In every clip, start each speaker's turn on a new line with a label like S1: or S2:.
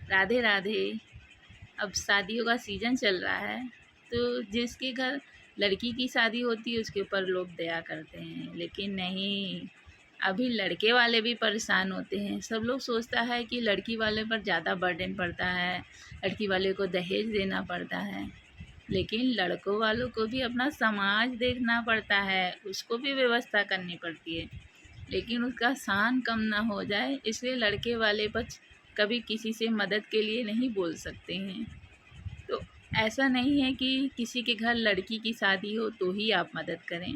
S1: राधे राधे। अब शादियों का सीज़न चल रहा है, तो जिसके घर लड़की की शादी होती है उसके ऊपर लोग दया करते हैं, लेकिन नहीं, अभी लड़के वाले भी परेशान होते हैं। सब लोग सोचता है कि लड़की वाले पर ज़्यादा बर्डन पड़ता है, लड़की वाले को दहेज देना पड़ता है, लेकिन लड़कों वालों को भी अपना समाज देखना पड़ता है, उसको भी व्यवस्था करनी पड़ती है, लेकिन उसका शान कम ना हो जाए इसलिए लड़के वाले पक्ष कभी किसी से मदद के लिए नहीं बोल सकते हैं। तो ऐसा नहीं है कि किसी के घर लड़की की शादी हो तो ही आप मदद करें,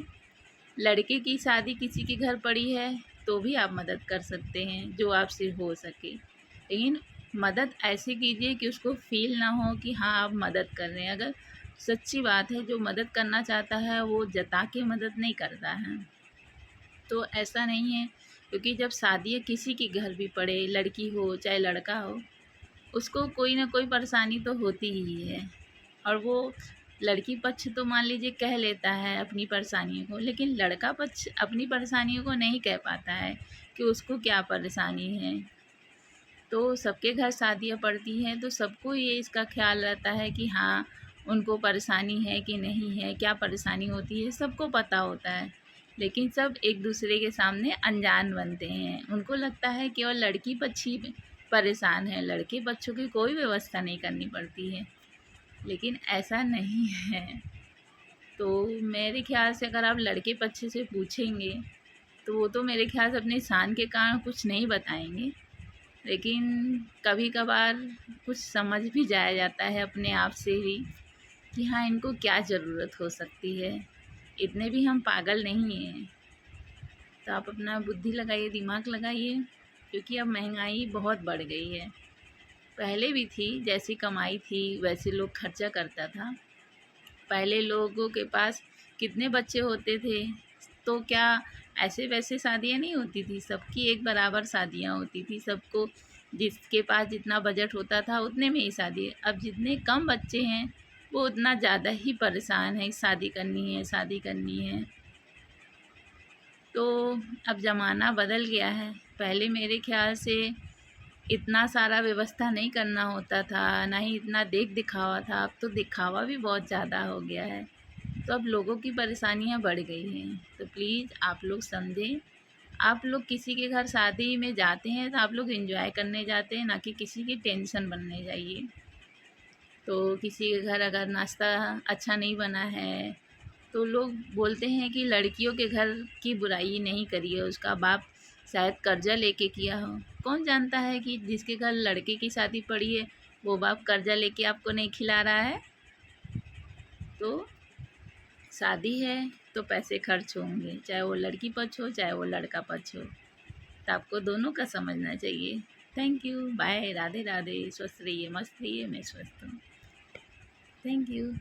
S1: लड़के की शादी किसी के घर पड़ी है तो भी आप मदद कर सकते हैं जो आपसे हो सके, लेकिन मदद ऐसे कीजिए कि उसको फ़ील ना हो कि हाँ आप मदद कर रहे हैं। अगर सच्ची बात है, जो मदद करना चाहता है वो जता के मदद नहीं करता है। तो ऐसा नहीं है, क्योंकि जब शादी किसी के घर भी पड़े, लड़की हो चाहे लड़का हो, उसको कोई ना कोई परेशानी तो होती ही है। और वो लड़की पक्ष तो मान लीजिए कह लेता है अपनी परेशानियों को, लेकिन लड़का पक्ष अपनी परेशानियों को नहीं कह पाता है कि उसको क्या परेशानी है। तो सबके घर शादियाँ पड़ती हैं तो सबको ये इसका ख्याल रहता है कि हाँ, उनको परेशानी है कि नहीं है, क्या परेशानी होती है, सबको पता होता है। लेकिन सब एक दूसरे के सामने अनजान बनते हैं। उनको लगता है केवल लड़की पक्ष ही परेशान है, लड़के पक्षों की कोई व्यवस्था नहीं करनी पड़ती है, लेकिन ऐसा नहीं है। तो मेरे ख़्याल से अगर आप लड़के पक्ष से पूछेंगे तो वो तो मेरे ख़्याल से अपने शान के कारण कुछ नहीं बताएँगे, लेकिन कभी कभार कुछ समझ भी जाया जाता है अपने आप से ही कि हाँ, इनको क्या ज़रूरत हो सकती है, इतने भी हम पागल नहीं हैं। तो आप अपना बुद्धि लगाइए, दिमाग लगाइए, क्योंकि अब महंगाई बहुत बढ़ गई है। पहले भी थी, जैसी कमाई थी वैसे लोग खर्चा करता था। पहले लोगों के पास कितने बच्चे होते थे, तो क्या ऐसे वैसे शादियाँ नहीं होती थी, सबकी एक बराबर शादियाँ होती थी, सबको जिसके पास जितना बजट होता था उतने में ही शादी। अब जितने कम बच्चे हैं वो उतना ज़्यादा ही परेशान है, शादी करनी है, शादी करनी है। तो अब ज़माना बदल गया है, पहले मेरे ख़्याल से इतना सारा व्यवस्था नहीं करना होता था, ना ही इतना देख दिखावा था। अब तो दिखावा भी बहुत ज़्यादा हो गया है, तो अब लोगों की परेशानियाँ बढ़ गई हैं। तो प्लीज़ आप लोग समझें, आप लोग किसी के घर शादी में जाते हैं तो आप लोग एंजॉय करने जाते हैं, ना कि किसी की टेंशन बनने जाइए। तो किसी के घर अगर नाश्ता अच्छा नहीं बना है तो लोग बोलते हैं कि लड़कियों के घर की बुराई नहीं करिए, उसका बाप शायद कर्जा लेके किया हो। कौन जानता है कि जिसके घर लड़के की शादी पड़ी है वो बाप कर्जा लेके आपको नहीं खिला रहा है। तो शादी है तो पैसे खर्च होंगे, चाहे वो लड़की पक्ष हो चाहे वो लड़का पक्ष हो, तो आपको दोनों का समझना चाहिए। Thank you, bye, Radhe Radhe, स्वस्थ रहिए, मस्त रहिए, मैं स्वस्थ हूँ। Thank you.